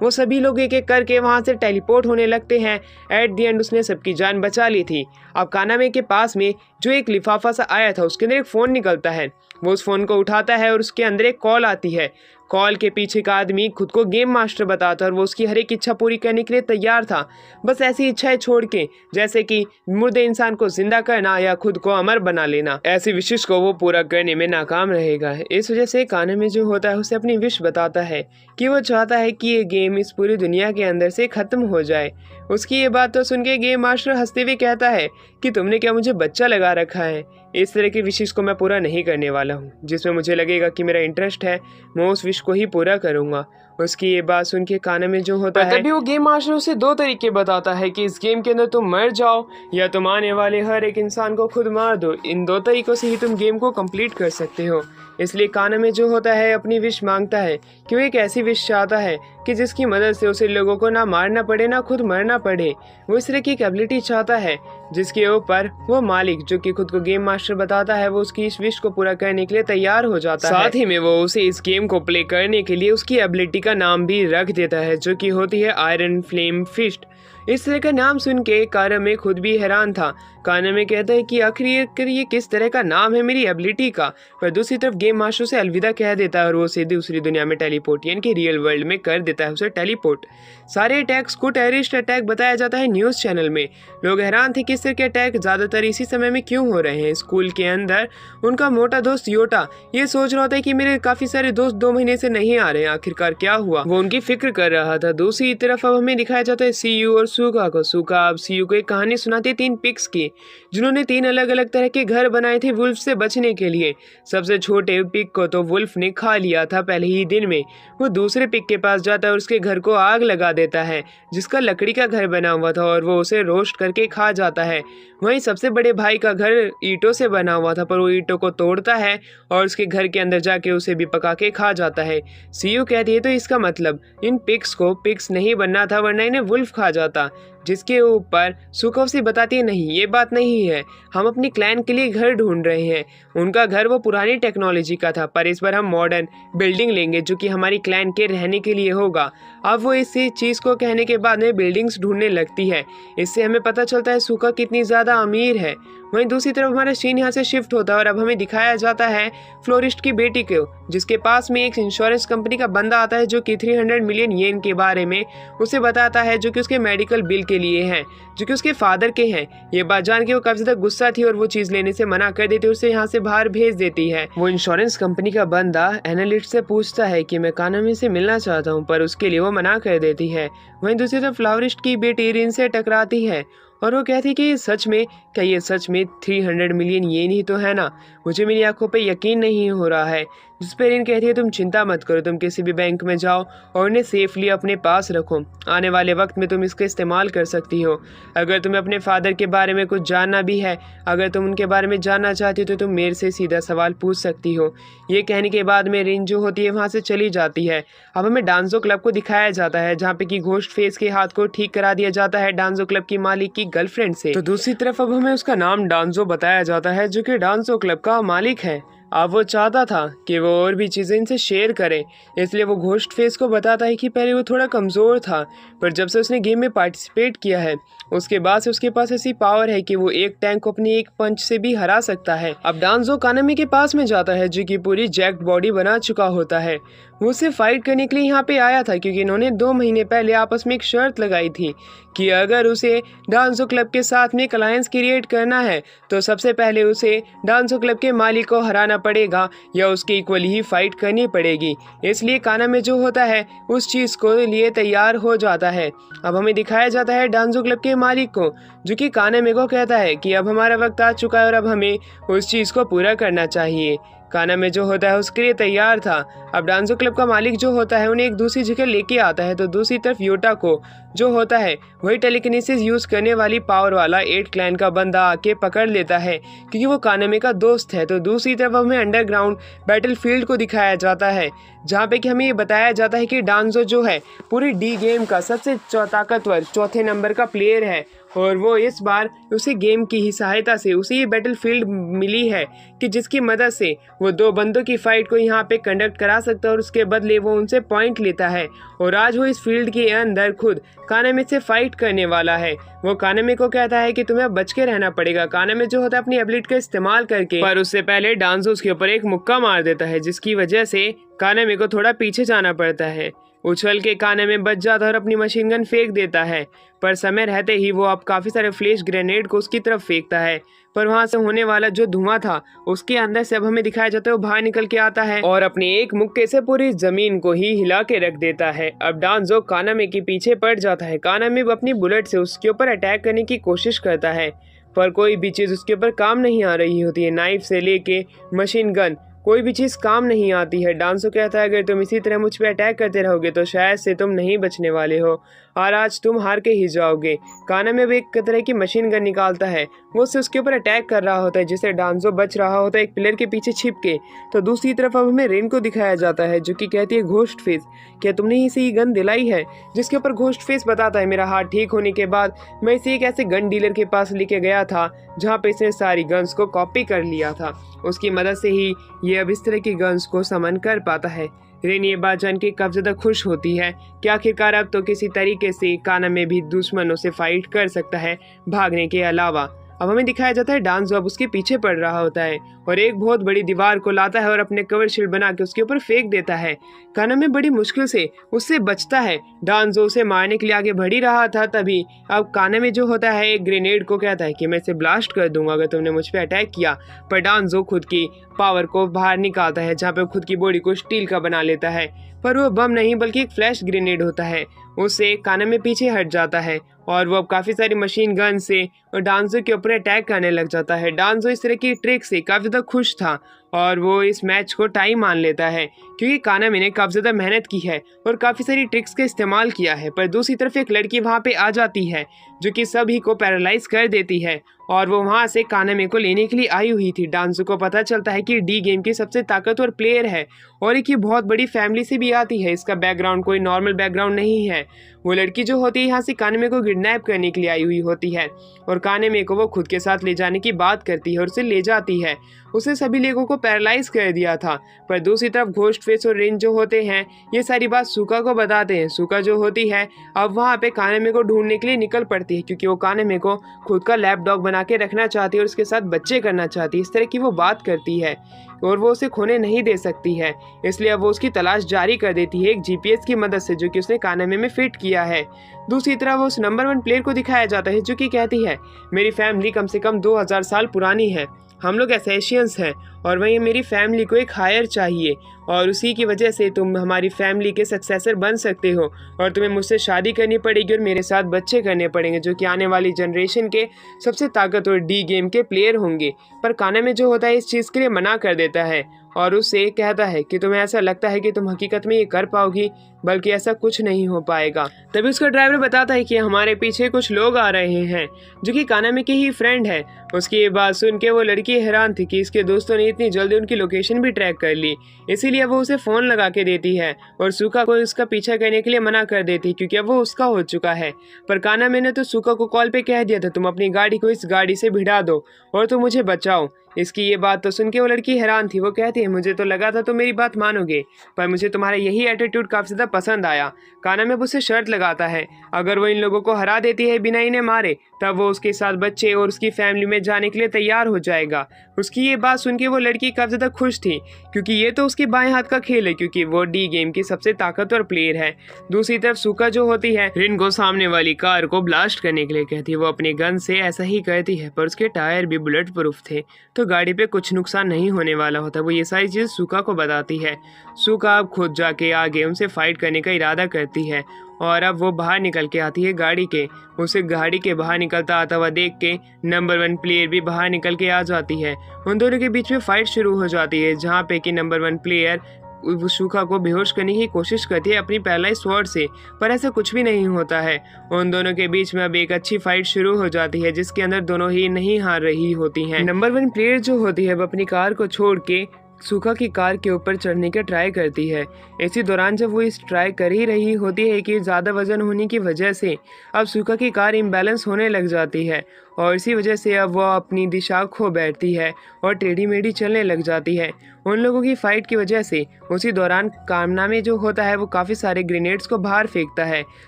वो सभी लोग एक एक करके वहाँ से टेलीपोर्ट होने लगते हैं। एट द एंड उसने सबकी जान बचा ली थी। अब कानामे के पास में जो एक लिफाफा सा आया था उसके अंदर एक फ़ोन निकलता है। वो उस फ़ोन को उठाता है और उसके अंदर एक कॉल आती है। कॉल के पीछे का आदमी खुद को गेम मास्टर बताता और वो उसकी हर एक इच्छा पूरी करने के लिए तैयार था, बस ऐसी इच्छाएं छोड़ के, जैसे कि मुर्दे इंसान को जिंदा करना या खुद को अमर बना लेना। ऐसी विशेष को वो पूरा करने में नाकाम रहेगा। इस वजह से कानामे जो होता है उसे अपनी विश बताता है कि वो चाहता है कि ये गेम इस पूरी दुनिया के अंदर से खत्म हो जाए। उसकी ये बात तो सुन के गेम मास्टर हंसते हुए कहता है कि तुमने क्या मुझे बच्चा लगा रखा है। इस तरह की विशेष को मैं पूरा नहीं करने वाला हूँ। जिसमें मुझे लगेगा कि मेरा इंटरेस्ट है मैं उस विश को ही पूरा करूँगा। उसकी ये बात सुन के कानामे जो होता है, तभी वो गेम मास्टर उसे दो तरीके बताता है कि इस गेम के अंदर तुम मर जाओ या तुम आने वाले हर एक इंसान को खुद मार दो। इन दो तरीकों से ही तुम गेम को कंप्लीट कर सकते हो। इसलिए कानामे जो होता है अपनी विश मांगता है कि वो एक ऐसी विश चाहता है कि जिसकी मदद से उसे लोगों को ना मारना पड़े ना खुद मरना पड़े। वो इस तरह की एक एबिलिटी चाहता है जिसके ऊपर वो मालिक, जो कि खुद को गेम मास्टर बताता है, वो उसकी इस विश को पूरा करने के लिए तैयार हो जाता है। साथ ही में वो उसे इस गेम को प्ले करने के लिए उसकी एबिलिटी का नाम भी रख देता है, जो कि होती है आयरन फ्लेम फिस्ट। इस तरह का नाम सुन के कानामे खुद भी हैरान था। कानामे कहता है कि आखिर ये किस तरह का नाम है मेरी एबिलिटी का। पर दूसरी तरफ गेम मास्टर से अलविदा कह देता है और वो सीधे दूसरी दुनिया में टेलीपोर्ट यानी कि रियल वर्ल्ड में कर देता है उसे टेलीपोर्ट। सारे अटैक्स को टेररिस्ट अटैक बताया जाता है न्यूज़ चैनल में। लोग हैरान थे कि इस तरह के अटैक ज़्यादातर इसी समय में क्यों हो रहे हैं। स्कूल के अंदर उनका मोटा दोस्त योटा ये सोच रहा था कि मेरे काफ़ी सारे दोस्त 2 महीने से नहीं आ रहे हैं, आखिरकार क्या हुआ, वो उनकी फिक्र कर रहा था। दूसरी तरफ अब हमें दिखाया जाता है सीयू और सुका को। सुका अब सीयू को एक कहानी सुनाती है 3 पिग्स की, जिन्होंने 3 अलग अलग तरह के घर बनाए थे वुल्फ से बचने के लिए। सबसे छोटे पिग को तो वुल्फ ने खा लिया था पहले ही दिन में। वो दूसरे पिग के पास जाता है और उसके घर को आग लगा देता है, जिसका लकड़ी का घर बना हुआ था, और वो उसे रोस्ट करके खा जाता है। वहीं सबसे बड़े भाई का घर ईंटों से बना हुआ था, पर वो ईंटों को तोड़ता है और उसके घर के अंदर जाके उसे भी पका के खा जाता है। सीयू कहती है तो इसका मतलब इन पिग्स को पिग्स नहीं बनना था, वरना इन्हें वुल्फ खा जाता। जिसके ऊपर सुको से बताती है नहीं, ये बात नहीं है, हम अपनी क्लैन के लिए घर ढूंढ रहे हैं। उनका घर वो पुरानी टेक्नोलॉजी का था, पर इस बार हम मॉडर्न बिल्डिंग लेंगे जो कि हमारी क्लैन के रहने के लिए होगा। अब वो इसी चीज़ को कहने के बाद में बिल्डिंग्स ढूंढने लगती है। इससे हमें पता चलता है सुका कितनी ज़्यादा अमीर है। वहीं दूसरी तरफ हमारा सीन यहाँ से शिफ्ट होता है और अब हमें दिखाया जाता है फ्लोरिस्ट की बेटी को, जिसके पास में एक इंश्योरेंस कंपनी का बंदा आता है जो कि 300 मिलियन येन के बारे में उसे बताता है, जो कि उसके मेडिकल बिल के लिए हैं, जो कि उसके फादर के हैं। ये बात जान के वो काफ़ी ज़्यादा गुस्सा थी और वो चीज़ लेने से मना कर देती है, उसे यहाँ से बाहर भेज देती है। वो इंश्योरेंस कंपनी का बंदा एनालिस्ट से पूछता है कि मैं कानामे से मिलना चाहता हूँ, पर उसके लिए वो मना कर देती है। वहीं दूसरी तरफ फ्लोरिस्ट की बेटी रिन से टकराती है और वो कहती कि ये सच में 300 मिलियन येन ही तो है ना, मुझे मेरी आंखों पे यकीन नहीं हो रहा है। जिस पर रिन कहती है तुम चिंता मत करो, तुम किसी भी बैंक में जाओ और उन्हें सेफली अपने पास रखो, आने वाले वक्त में तुम इसका इस्तेमाल कर सकती हो। अगर तुम्हें अपने फादर के बारे में कुछ जानना भी है, अगर तुम उनके बारे में जानना चाहती हो तो तुम मेरे से सीधा सवाल पूछ सकती हो। ये कहने के बाद में रिन जो होती है वहाँ से चली जाती है। अब हमें डांसो क्लब को दिखाया जाता है, जहाँ पे कि घोस्ट फेस के हाथ को ठीक करा दिया जाता है डांसो क्लब की मालिक की गर्लफ्रेंड से। तो दूसरी तरफ अब हमें उसका नाम डांसो बताया जाता है, जो कि डांसो क्लब का मालिक है। अब वो चाहता था कि वो और भी चीज़ें इनसे शेयर करे, इसलिए वो घोस्ट फेस को बताता है कि पहले वो थोड़ा कमज़ोर था, पर जब से उसने गेम में पार्टिसिपेट किया है उसके बाद से उसके पास ऐसी पावर है कि वो एक टैंक को अपनी एक पंच से भी हरा सकता है। अब डांसो कानामे के पास में जाता है, जो कि पूरी जैक्ड बॉडी बना चुका होता है। वो उससे फाइट करने के लिए यहाँ पे आया था, क्योंकि इन्होंने 2 महीने पहले आपस में एक शर्त लगाई थी कि अगर उसे डांसो क्लब के साथ में एक अलायंस क्रिएट करना है तो सबसे पहले उसे डांसो क्लब के मालिक को हराना पड़ेगा या उसके इक्वली ही फाइट करनी पड़ेगी। इसलिए कानामे जो होता है उस चीज़ को लिए तैयार हो जाता है। अब हमें दिखाया जाता है डांसो क्लब के मालिक को, जो कि कानामे को कहता है कि अब हमारा वक्त आ चुका है और अब हमें उस चीज़ को पूरा करना चाहिए। कानामे जो होता है उसके लिए तैयार था। अब डांसो क्लब का मालिक जो होता है उन्हें एक दूसरी जगह लेके आता है, तो दूसरी तरफ योटा को जो होता है वही टेलीकिनेसिस यूज करने वाली पावर वाला 8 क्लैन का बंदा आके पकड़ लेता है क्योंकि वो कानामे का दोस्त है। तो दूसरी तरफ हमें अंडरग्राउंड बैटलफील्ड को दिखाया जाता है जहाँ पे कि हमें ये बताया जाता है कि डांजो जो है पूरी डी गेम का सबसे ताकतवर चौथे नंबर का प्लेयर है और वो इस बार उसी गेम की ही सहायता से उसे ये बैटलफील्ड मिली है कि जिसकी मदद से वो 2 बंदों की फाइट को यहाँ पे कंडक्ट करा सकता है और उसके बदले वो उनसे पॉइंट लेता है। और आज वो इस फील्ड के अंदर खुद कानामे से फाइट करने वाला है। वो कानामे को कहता है कि तुम्हें बच के रहना पड़ेगा। कानामे जो होता है अपनी एबिलिटी का इस्तेमाल करके, पर उससे पहले डांजो उसके ऊपर एक मुक्का मार देता है जिसकी वजह से कानामे को थोड़ा पीछे जाना पड़ता है। उछल के कानामे बच जाता है और अपनी मशीन गन फेंक देता है, पर समय रहते ही वो अब काफ़ी सारे फ्लैश ग्रेनेड को उसकी तरफ फेंकता है। पर वहाँ से होने वाला जो धुआं था उसके अंदर से अब हमें दिखाया जाता है वो बाहर निकल के आता है और अपने एक मुक्के से पूरी जमीन को ही हिला के रख देता है। अब डांजो कानामे के पीछे पड़ जाता है। कानामे अपनी बुलेट से उसके ऊपर अटैक करने की कोशिश करता है पर कोई भी चीज़ उसके ऊपर काम नहीं आ रही होती है। नाइफ से लेके मशीन गन कोई भी चीज़ काम नहीं आती है। डांसो कहता है अगर तुम इसी तरह मुझ पे अटैक करते रहोगे तो शायद से तुम नहीं बचने वाले हो और आज तुम हार के ही जाओगे। कानामे भी एक तरह की मशीन गन निकालता है, वो उसके ऊपर अटैक कर रहा होता है जिससे डांसो बच रहा होता है एक पिलर के पीछे छिप के। तो दूसरी तरफ अब हमें रेन को दिखाया जाता है जो कि कहती है घोस्ट फेस, क्या तुमने ही इसे ये गन दिलाई है? जिसके ऊपर घोस्ट फेस बताता है मेरा हाथ ठीक होने के बाद मैं इसे एक ऐसे गन डीलर के पास लेके गया था जहाँ पे इसने सारी गन्स को कॉपी कर लिया था। उसकी मदद से ही ये अब इस तरह की गन्स को समन कर पाता है। रेन ये बात जान के काफी ज्यादा खुश होती है कि आखिरकार अब तो किसी तरीके से कानामे भी दुश्मनों से फाइट कर सकता है भागने के अलावा। अब हमें दिखाया जाता है डांजो अब उसके पीछे पड़ रहा होता है और एक बहुत बड़ी दीवार को लाता है और अपने कवर शील्ड बना के उसके ऊपर फेंक देता है। कानामे बड़ी मुश्किल से उससे बचता है। डांजो उसे मारने के लिए आगे बढ़ ही रहा था तभी अब कानामे जो होता है एक ग्रेनेड को कहता है कि मैं इसे ब्लास्ट कर दूंगा अगर तुमने मुझ पे अटैक किया। पर डांजो खुद की पावर को बाहर निकालता है जहाँ पे खुद की बॉडी को स्टील का बना लेता है, पर वो बम नहीं बल्कि एक फ्लैश ग्रेनेड होता है। उससे कानामे पीछे हट जाता है और वो अब काफ़ी सारी मशीन गन से और डांजो के ऊपर अटैक करने लग जाता है। डांजो इस तरह की ट्रिक से काफ़ी ज़्यादा खुश था और वो इस मैच को टाई मान लेता है क्योंकि कानामे ने काफ़ी ज़्यादा मेहनत की है और काफ़ी सारी ट्रिक्स का इस्तेमाल किया है। पर दूसरी तरफ एक लड़की वहाँ पे आ जाती है जो कि सभी को पैरालाइज कर देती है और वो वहाँ से कानामे को लेने के लिए आई हुई थी। डांजो को पता चलता है कि डी गेम की सबसे ताकतवर प्लेयर है और एक ये बहुत बड़ी फैमिली से भी आती है। इसका बैकग्राउंड कोई नॉर्मल बैकग्राउंड नहीं है। वो लड़की जो होती है यहाँ से कानामे को किडनैप करने के लिए आई हुई होती है और कानामे को वो खुद के साथ ले जाने की बात करती है और उसे ले जाती है। उसने सभी लोगों को पैरालाइज कर दिया था। पर दूसरी तरफ घोस्ट फेस और रेन जो होते हैं ये सारी बात सुका को बताते हैं। सुका जो होती है अब वहाँ पे कानामे को ढूंढने के लिए निकल पड़ती है क्योंकि वो कानामे को खुद का लैप डॉग बना के रखना चाहती है और उसके साथ बच्चे करना चाहती है। इस तरह की वो बात करती है और वो उसे खोने नहीं दे सकती है, इसलिए अब वो उसकी तलाश जारी कर देती है एक जीपीएस की मदद से जो कि उसने कानामे में फिट किया है। दूसरी तरफ वो उस नंबर 1 प्लेयर को दिखाया जाता है जो कि कहती है मेरी फैमिली कम से कम 2000 साल पुरानी है, हम लोग एसेशियंस हैं और वहीं मेरी फैमिली को एक हायर चाहिए और उसी की वजह से तुम हमारी फैमिली के सक्सेसर बन सकते हो और तुम्हें मुझसे शादी करनी पड़ेगी और मेरे साथ बच्चे करने पड़ेंगे जो कि आने वाली जनरेशन के सबसे ताकतवर डी गेम के प्लेयर होंगे। पर कानामे जो होता है इस चीज़ के लिए मना कर देता है और उससे कहता है कि तुम्हें ऐसा लगता है कि तुम हकीकत में ये कर पाओगी, बल्कि ऐसा कुछ नहीं हो पाएगा। तभी उसका ड्राइवर बताता है कि हमारे पीछे कुछ लोग आ रहे हैं जो कि कानामे के ही फ्रेंड है। उसकी ये बात सुन के वो लड़की हैरान थी कि इसके दोस्तों ने इतनी जल्दी उनकी लोकेशन भी ट्रैक कर ली, इसीलिए वो उसे फ़ोन लगा के देती है और सुका को उसका पीछा करने के लिए मना कर देती क्योंकि अब वो उसका हो चुका है। पर कानामे ने तो सुका को कॉल पे कह दिया था तुम अपनी गाड़ी को इस गाड़ी से भिड़ा दो और तुम मुझे बचाओ। इसकी ये बात तो सुन के वो लड़की हैरान थी। वो कहती है मुझे तो लगा था तुम मेरी बात मानोगे, पर मुझे तुम्हारा यही एटीट्यूड काफ़ी ज़्यादा पसंद आया। कानामे उससे शर्त लगाता है अगर वो इन लोगों को हरा देती है बिना इन्हें मारे तब वो उसके साथ बच्चे और उसकी फैमिली में जाने के लिए तैयार हो जाएगा। उसकी ये बात सुन के वो लड़की काफ़ी ज़्यादा खुश थी क्योंकि ये तो उसके बाएं हाथ का खेल है क्योंकि वो डी गेम की सबसे ताकतवर प्लेयर है। दूसरी तरफ सुका जो होती है रिन को सामने वाली कार को ब्लास्ट करने के लिए कहती है। वो अपने गन से ऐसा ही करती है पर उसके टायर भी बुलेट प्रूफ थे तो गाड़ी पे कुछ नुकसान नहीं होने वाला होता। वो ये सारी चीज़ सुका को बताती है। सुका अब खुद जाके आगे उनसे फाइट करने का इरादा करती है और अब वो बाहर निकल के आती है गाड़ी के। उसे गाड़ी के बाहर निकलता आता हुआ देख के नंबर 1 प्लेयर भी बाहर निकल के आ जाती है। उन दोनों के बीच में फाइट शुरू हो जाती है जहाँ पे कि नंबर 1 प्लेयर सूखा को बेहोश करने की कोशिश करती है अपनी पैरालाइज स्वॉर्ड से, पर ऐसा कुछ भी नहीं होता है। उन दोनों के बीच में अब एक अच्छी फाइट शुरू हो जाती है जिसके अंदर दोनों ही नहीं हार रही होती हैं। नंबर 1 प्लेयर जो होती है वो अपनी कार को छोड़ के सूखा की कार के ऊपर चढ़ने का ट्राई करती है। इसी दौरान जब वो इस ट्राई कर ही रही होती है कि ज़्यादा वजन होने की वजह से अब सूखा की कार इम्बैलेंस होने लग जाती है और इसी वजह से अब वो अपनी दिशा खो बैठती है और टेढ़ी मेढ़ी चलने लग जाती है। उन लोगों की फाइट की वजह से उसी दौरान कामना में जो होता है वो काफ़ी सारे ग्रेनेड्स को बाहर फेंकता है।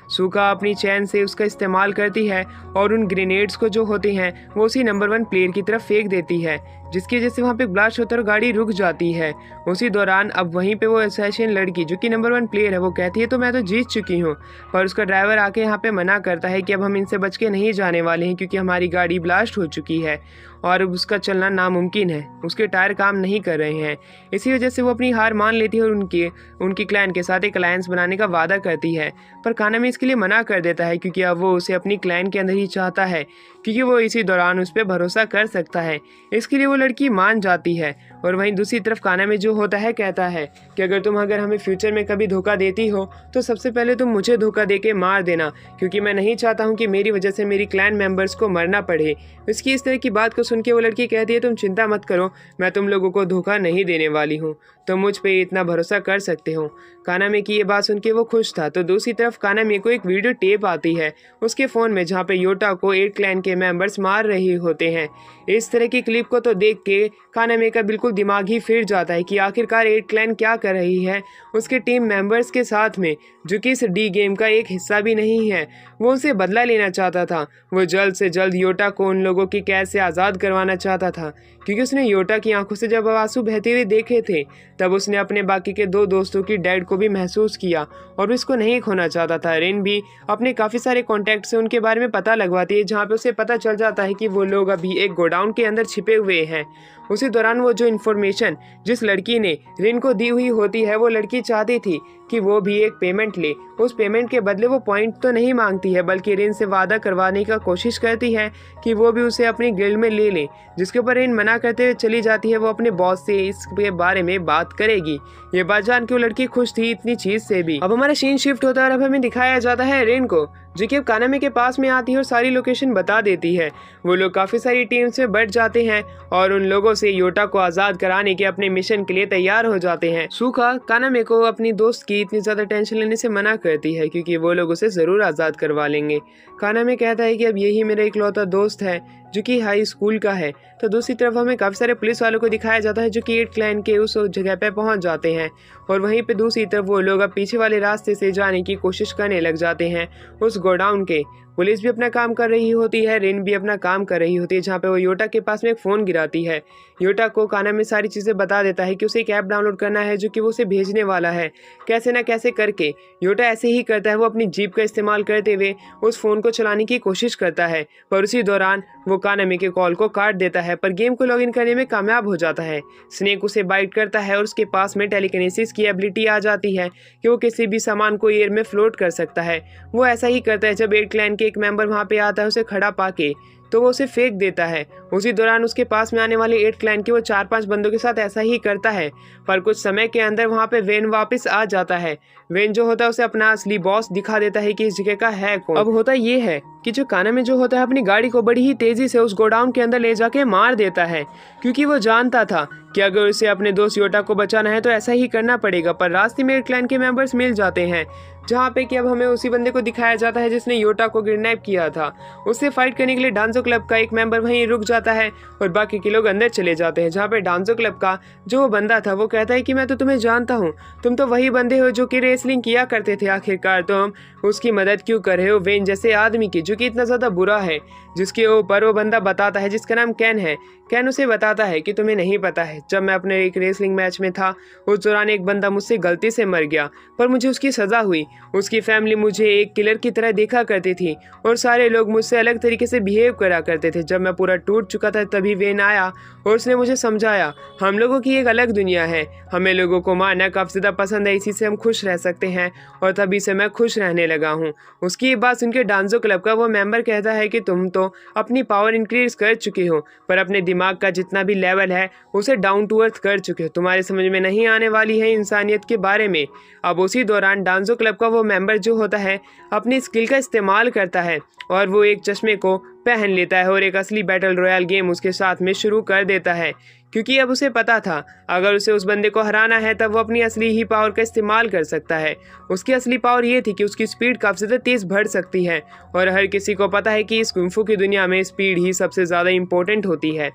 सूखा अपनी चैन से उसका इस्तेमाल करती है और उन ग्रेनेड्स को जो होते हैं वो उसी नंबर 1 प्लेयर की तरफ फेंक देती है, जिसकी वजह से वहाँ पे ब्लास्ट होता है और गाड़ी रुक जाती है। उसी दौरान अब वहीं पे वो असैसिन लड़की जो कि नंबर 1 प्लेयर है वो कहती है तो मैं तो जीत चुकी हूँ, पर उसका ड्राइवर आके यहाँ पे मना करता है कि अब हम इनसे बच के नहीं जाने वाले हैं क्योंकि हमारी गाड़ी ब्लास्ट हो चुकी है और अब उसका चलना नामुमकिन है, उसके टायर काम नहीं कर रहे हैं। इसी वजह से वो अपनी हार मान लेती है और उनकी क्लैन के साथ एक अलायंस बनाने का वादा करती है, पर कानामी इसके लिए मना कर देता है क्योंकि अब वो उसे अपनी क्लैन के अंदर ही चाहता है, क्योंकि वो इसी दौरान उस पर भरोसा कर सकता है। इसके लिए वो लड़की मान जाती है। और वहीं दूसरी तरफ कानामी जो होता है कहता है कि अगर हमें फ्यूचर में कभी धोखा देती हो तो सबसे पहले तुम मुझे धोखा दे के मार देना, क्योंकि मैं नहीं चाहता हूँ कि मेरी वजह से मेरी क्लैन मेंबर्स को मरना पड़े। इसकी इस तरह की बात को सुन के वो लड़की कहती है तुम चिंता मत करो, मैं तुम लोगों को धोखा नहीं देने वाली हूँ, तुम मुझ पे इतना भरोसा कर सकते हो। कानामी की ये बात सुन के वो खुश था। तो दूसरी तरफ कानामी को एक वीडियो टेप आती है उसके फ़ोन में जहाँ पे योटा को 8 क्लैन के मेंबर्स मार रहे होते हैं। इस तरह की क्लिप को तो देख के कानामी का बिल्कुल दिमाग ही फिर जाता है कि आखिरकार 8 क्लैन क्या कर रही है उसके टीम मेंबर्स के साथ में, जो कि इस डी गेम का एक हिस्सा भी नहीं है। वो उनसे बदला लेना चाहता था, वो जल्द से जल्द योटा को उन लोगों की कैद से आज़ाद करवाना चाहता था, क्योंकि उसने योटा की आंखों से जब आंसू बहते हुए देखे थे तब उसने अपने बाकी के 2 दोस्तों की डेड को भी महसूस किया और इसको नहीं खोना चाहता था। रिन भी अपने काफ़ी सारे कॉन्टैक्ट से उनके बारे में पता लगवाती है, जहाँ पे उसे पता चल जाता है कि वो लोग अभी एक गोडाउन के अंदर छिपे हुए हैं। उसी दौरान वो जो इन्फॉर्मेशन जिस लड़की ने रिन को दी हुई होती है वो लड़की चाहती थी कि वो भी एक पेमेंट ले। उस पेमेंट के बदले वो पॉइंट तो नहीं मांगती है बल्कि रिन से वादा करवाने का कोशिश करती है कि वो भी उसे अपनी गिल्ड में ले ले, जिसके ऊपर रिन मना करते हुए चली जाती है। वो अपने बॉस से इसके बारे में बात करेगी। ये बात जान के वो लड़की खुश थी इतनी चीज से भी। अब हमारा सीन शिफ्ट होता है और अब हमें दिखाया जाता है रिन को, जो कि अब कानामी के पास में आती है और सारी लोकेशन बता देती है। वो लोग काफ़ी सारी टीम्स में बढ़ जाते हैं और उन लोगों से योटा को आज़ाद कराने के अपने मिशन के लिए तैयार हो जाते हैं। सूखा कानामी को अपनी दोस्त की इतनी ज़्यादा टेंशन लेने से मना करती है क्योंकि वो लोग उसे ज़रूर आज़ाद करवा लेंगे। कानामी कहता है कि अब यही मेरा इकलौता दोस्त है जो कि हाई स्कूल का है। तो दूसरी तरफ हमें काफ़ी सारे पुलिस वालों को दिखाया जाता है जो कि 8 क्लैन के उस जगह पे पहुंच जाते हैं और वहीं पे दूसरी तरफ वो लोग अब पीछे वाले रास्ते से जाने की कोशिश करने लग जाते हैं उस गोडाउन के। पुलिस भी अपना काम कर रही होती है, रिन भी अपना काम कर रही होती है, जहाँ पे वो योटा के पास में एक फ़ोन गिराती है। योटा को कानामी सारी चीज़ें बता देता है कि उसे एक ऐप डाउनलोड करना है जो कि वो उसे भेजने वाला है। कैसे ना कैसे करके योटा ऐसे ही करता है, वो अपनी जीप का इस्तेमाल करते हुए उस फ़ोन को चलाने की कोशिश करता है, पर उसी दौरान वो कानामी के कॉल को काट देता है, पर गेम को लॉगिन करने में कामयाब हो जाता है। स्नेक उसे बाइट करता है और उसके पास में टेलीकिनेसिस की एबिलिटी आ जाती है कि वो किसी भी सामान को एयर में फ्लोट कर सकता है। वो ऐसा ही करता है। जब 8 क्लैन के एक मेंबर वहाँ पे आता है उसे खड़ा पाके तो वो उसे फेंक देता है। उसी दौरान उसके पास में आने वाले 8 क्लैन के वो 4-5 बंदों के साथ ऐसा ही करता है, पर कुछ समय के अंदर वहाँ पे वेन वापस आ जाता है। वेन जो होता है उसे अपना असली बॉस दिखा देता है कि इस जगह का है कौन। अब होता ये है कि जो कानामी जो होता है अपनी गाड़ी को बड़ी ही तेजी से उस गोडाउन के अंदर ले जाके मार देता है, क्योंकि वो जानता था कि अगर उसे अपने दोस्त योटा को बचाना है तो ऐसा ही करना पड़ेगा। पर रास्ते में 8 क्लैन के मेंबर्स मिल जाते हैं, जहाँ पे कि अब हमें उसी बंदे को दिखाया जाता है जिसने योटा को किडनैप किया था। उससे फाइट करने के लिए डांसो क्लब का एक मेंबर वहीं रुक जाता है और बाकी के लोग अंदर चले जाते हैं, जहाँ पे डांसो क्लब का जो बंदा था वो कहता है कि मैं तो तुम्हें जानता हूँ, तुम तो वही बंदे हो जो कि रेसलिंग किया करते थे, आखिरकार तुम उसकी मदद क्यों कर रहे हो वेन जैसे आदमी की जो कि इतना ज़्यादा बुरा है। जिसके ऊपर वो बंदा बताता है जिसका नाम कैन है। कैन उसे बताता है कि तुम्हें नहीं पता है, जब मैं अपने एक रेसलिंग मैच में था उस दौरान एक बंदा मुझसे गलती से मर गया, पर मुझे उसकी सज़ा हुई। उसकी फैमिली मुझे एक किलर की तरह देखा करती थी और सारे लोग मुझसे अलग तरीके से बिहेव करा करते थे। जब मैं पूरा टूट चुका था तभी वेन आया और उसने मुझे समझाया हम लोगों की एक अलग दुनिया है, हमें लोगों को मारना काफ़ी ज़्यादा पसंद है, इसी से हम खुश रह सकते हैं और तभी से मैं खुश रहने लगा हूँ। उसकी ये बात सुनकर डांजो क्लब का वो मेंबर कहता है कि तुम तो अपनी पावर इंक्रीज कर चुके हो पर अपने दिमाग का जितना भी लेवल है उसे डाउन टू अर्थ कर चुके हो, तुम्हारे समझ में नहीं आने वाली है इंसानियत के बारे में। अब उसी दौरान डांजो क्लब का वो मेंबर जो होता है अपनी स्किल का इस्तेमाल करता है और वो एक चश्मे को पहन लेता है और एक असली बैटल रॉयल गेम उसके साथ में शुरू कर देता है, क्योंकि अब उसे पता था अगर उसे उस बंदे को हराना है तब वो अपनी असली ही पावर का इस्तेमाल कर सकता है। उसकी असली पावर ये थी कि उसकी स्पीड काफ़ी ज़्यादा तेज़ बढ़ सकती है और हर किसी को पता है कि इस कुंफू की दुनिया में स्पीड ही सबसे ज़्यादा इम्पोर्टेंट होती है।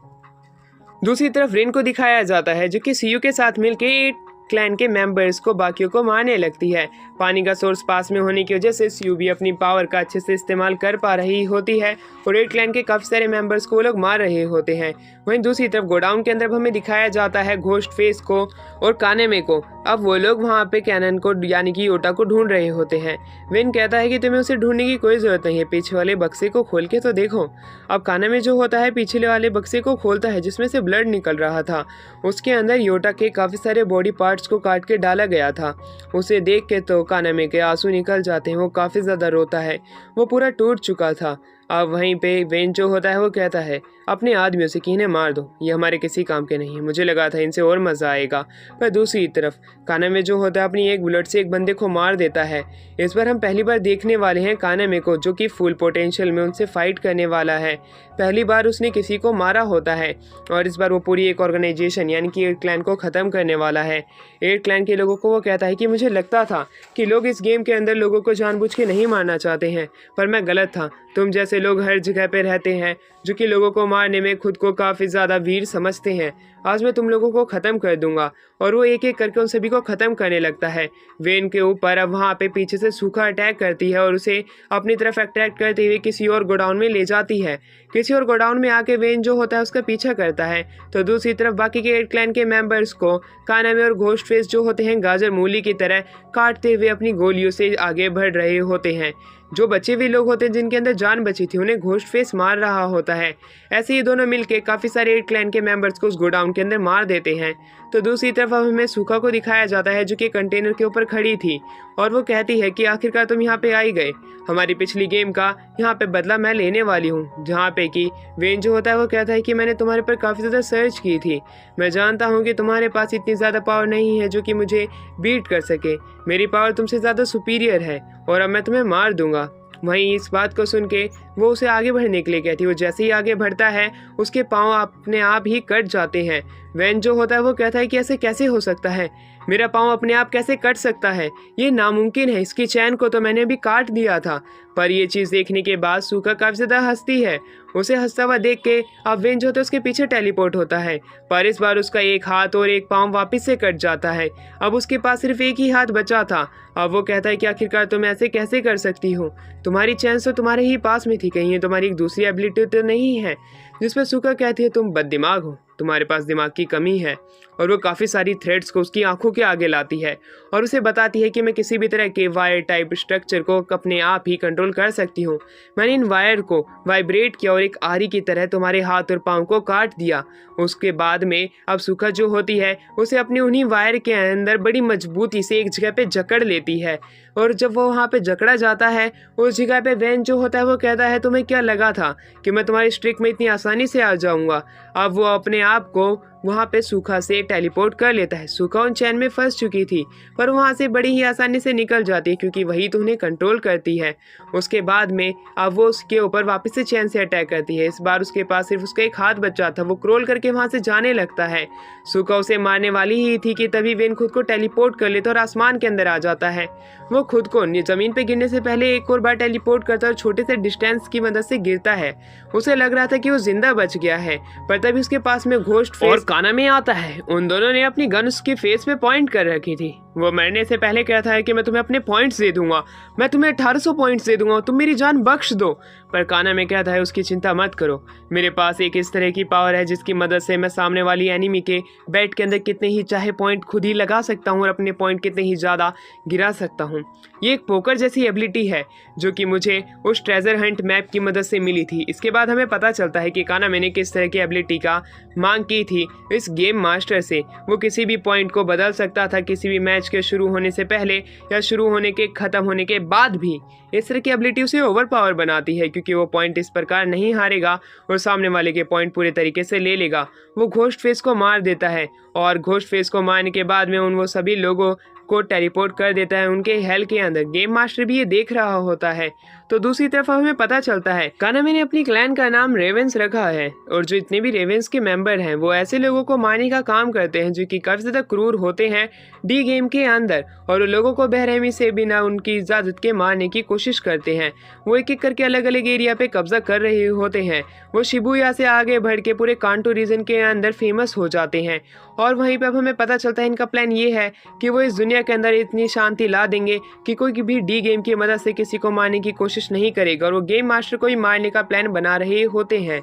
दूसरी तरफ रेन को दिखाया जाता है जो कि सीयू के साथ मिलकर क्लैन के मेंबर्स को बाकियों को मारने लगती है। पानी का सोर्स पास में होने की वजह से सीयू भी अपनी पावर का अच्छे से इस्तेमाल कर पा रही होती है और रेड क्लैन के काफ़ी सारे मेंबर्स को वो लोग मार रहे होते हैं। वहीं दूसरी तरफ गोडाउन के अंदर हमें दिखाया जाता है घोस्ट फेस को और कानेमे को। अब वो लोग वहाँ पे कैनन को यानी कि योटा को ढूंढ रहे होते हैं। वेन कहता है कि तुम्हें उसे ढूंढने की कोई ज़रूरत नहीं है, पीछे वाले बक्से को खोल के तो देखो। अब कानेमे जो होता है पीछे वाले बक्से को खोलता है जिसमें से ब्लड निकल रहा था। उसके अंदर योटा के काफ़ी सारे बॉडी पार्ट्स को काट के डाला गया था। उसे देख के तो कानेमे के आंसू निकल जाते हैं, वो काफ़ी ज़्यादा रोता है, वो पूरा टूट चुका था। अब वहीं पे वेन जो होता है वो कहता है अपने आदमियों से कि इन्हें मार दो, ये हमारे किसी काम के नहीं है, मुझे लगा था इनसे और मज़ा आएगा। पर दूसरी तरफ कानेमे जो होता है अपनी एक बुलेट से एक बंदे को मार देता है। इस बार हम पहली बार देखने वाले हैं कानेमे को जो कि फुल पोटेंशियल में उनसे फाइट करने वाला है। पहली बार उसने किसी को मारा होता है और इस बार वो पूरी एक ऑर्गेनाइजेशन यानी कि 8 क्लैन को ख़त्म करने वाला है। 8 क्लैन के लोगों को वो कहता है कि मुझे लगता था कि लोग इस गेम के अंदर लोगों को जानबूझ के नहीं मारना चाहते हैं, पर मैं गलत था। तुम जैसे लोग हर जगह पे रहते हैं जो कि लोगों को मारने में खुद को काफ़ी ज़्यादा वीर समझते हैं। आज मैं तुम लोगों को ख़त्म कर दूंगा। और वो एक एक करके उन सभी को ख़त्म करने लगता है। वेन के ऊपर अब वहाँ पे पीछे से सूखा अटैक करती है और उसे अपनी तरफ अट्रैक्ट करते हुए किसी और गोडाउन में ले जाती है। किसी और गोडाउन में आके वेन जो होता है उसका पीछा करता है। तो दूसरी तरफ बाकी के 8 क्लैन के मेंबर्स को कानामे और घोस्ट फेस जो होते हैं गाजर मूली की तरह काटते हुए अपनी गोलियों से आगे बढ़ रहे होते हैं। जो बचे हुए लोग होते हैं जिनके अंदर जान बची थी उन्हें घोस्ट फेस मार रहा होता है। ऐसे ही दोनों मिलके काफ़ी सारे 8 क्लैन के मेंबर्स को उस गोडाउन के अंदर मार देते हैं। तो दूसरी तरफ अब हमें सूखा को दिखाया जाता है जो कि कंटेनर के ऊपर खड़ी थी और वो कहती है कि आखिरकार तुम यहाँ पे आई गए, हमारी पिछली गेम का यहाँ पे बदला मैं लेने वाली हूँ। जहाँ पे कि वेन जो होता है वो कहता है कि मैंने तुम्हारे पर काफ़ी ज़्यादा सर्च की थी, मैं जानता हूँ कि तुम्हारे पास इतनी ज़्यादा पावर नहीं है जो कि मुझे बीट कर सके, मेरी पावर तुमसे ज़्यादा सुपीरियर है और अब मैं तुम्हें मार दूंगा। वहीं इस बात को सुन के वो उसे आगे बढ़ने के लिए कहती है। वो जैसे ही आगे बढ़ता है उसके पाँव अपने आप ही कट जाते हैं। वेन जो होता है वो कहता है कि ऐसे कैसे हो सकता है, मेरा पाँव अपने आप कैसे कट सकता है, ये नामुमकिन है, इसकी चैन को तो मैंने अभी काट दिया था। पर ये चीज़ देखने के बाद सूखा काफ़ी ज़्यादा हंसती है। उसे हंसता हुआ देख के अब वेन जो होता है उसके पीछे टेलीपोर्ट होता है, पर इस बार उसका एक हाथ और एक पाँव वापस से कट जाता है। अब उसके पास सिर्फ एक ही हाथ बचा था। अब वो कहता है कि आखिरकार तुम ऐसे कैसे कर सकती हो, तुम्हारी चैन तो तुम्हारे ही पास में थी, कहीं ये तुम्हारी एक दूसरी एबिलिटी तो नहीं है। जिसमें सूखा कहती है तुम बददिमाग हो, तुम्हारे पास दिमाग की कमी है। और वो काफ़ी सारी थ्रेड्स को उसकी आंखों के आगे लाती है और उसे बताती है कि मैं किसी भी तरह के वायर टाइप स्ट्रक्चर को अपने आप ही कंट्रोल कर सकती हूँ। मैंने इन वायर को वाइब्रेट किया और एक आरी की तरह तुम्हारे हाथ और पाँव को काट दिया। उसके बाद में अब सूखा जो होती है उसे अपनी उन्हीं वायर के अंदर बड़ी मजबूती से एक जगह पे जकड़ लेती है और जब वो वहाँ पे जकड़ा जाता है उस जगह पे वेन जो होता है वो कहता है तुम्हें क्या लगा था कि मैं तुम्हारी स्ट्रिक में इतनी आसानी से आ जाऊँगा। अब वो अपने आप को वहाँ पे सूखा से टेलीपोर्ट कर लेता है। सूखा उन चैन में फंस चुकी थी पर वहाँ से बड़ी ही आसानी से निकल जाती है क्योंकि वही तो उन्हें कंट्रोल करती है। उसके बाद में अब वो उसके ऊपर वापस से चैन से अटैक करती है। इस बार उसके पास सिर्फ उसका एक हाथ बचा था। वो क्रोल करके वहाँ से जाने लगता है। सूखा उसे मारने वाली ही थी कि तभी वेन खुद को टेलीपोर्ट कर लेता और आसमान के अंदर आ जाता है। वो खुद को ज़मीन पे गिरने से पहले एक और बार टेलीपोर्ट करता और छोटे से डिस्टेंस की मदद से गिरता है। उसे लग रहा था कि वो जिंदा बच गया है पर तभी उसके पास में घोस्ट फेस और कानामे आता है। उन दोनों ने अपनी गन उसके फेस पे पॉइंट कर रखी थी। वो मरने से पहले कहता है कि मैं तुम्हें अपने पॉइंट्स दे दूंगा, मैं तुम्हें 1800 पॉइंट्स दे दूंगा, तुम मेरी जान बख्श दो। पर कानामे कहता है उसकी चिंता मत करो, मेरे पास एक इस तरह की पावर है जिसकी मदद से मैं सामने वाली एनिमी के बैट के अंदर कितने ही चाहे पॉइंट खुद ही लगा सकता हूँ और अपने पॉइंट कितने ही ज़्यादा गिरा सकता हूँ। ये एक पोकर जैसी एबिलिटी है जो कि मुझे उस ट्रेजर हंट मैप की मदद से मिली थी। इसके बाद हमें पता चलता है कि कानामे ने किस तरह की एबिलिटी का मांग की थी इस गेम मास्टर से। वो किसी भी पॉइंट को बदल सकता था किसी भी मैच के शुरू होने से पहले या शुरू होने के ख़त्म होने के बाद भी। इस तरह की एबिलिटी उसे ओवर पावर बनाती है क्योंकि वो पॉइंट इस प्रकार नहीं हारेगा और सामने वाले के पॉइंट पूरे तरीके से ले लेगा। वो घोस्ट फेस को मार देता है और घोस्ट फेस को मारने के बाद में वो सभी लोगों को टेलीपोर्ट कर देता है उनके हेल के अंदर। गेम मास्टर भी ये देख रहा होता है। तो दूसरी तरफ हमें पता चलता है कानामे ने अपनी क्लैन का नाम रेवेंस रखा है और जो इतने भी रेवेंस के मेंबर हैं वो ऐसे लोगों को मारने का काम करते हैं जो कि काफ़ी ज़्यादा क्रूर होते हैं डी गेम के अंदर और लोगों को बेरहमी से बिना उनकी इजाज़त के मारने की कोशिश करते हैं। वो एक एक करके अलग अलग एरिया पे कब्जा कर रहे होते हैं। वो शिबुया से आगे बढ़ के पूरे कांटो रीजन के अंदर फेमस हो जाते हैं और वहीं पर अब हमें पता चलता है इनका प्लान ये है कि वो इस दुनिया के अंदर इतनी शांति ला देंगे कि कोई भी डी गेम की मदद से किसी को मारने की कोशिश नहीं करेगा और वो गेम मास्टर को ही मारने का प्लान बना रहे होते हैं।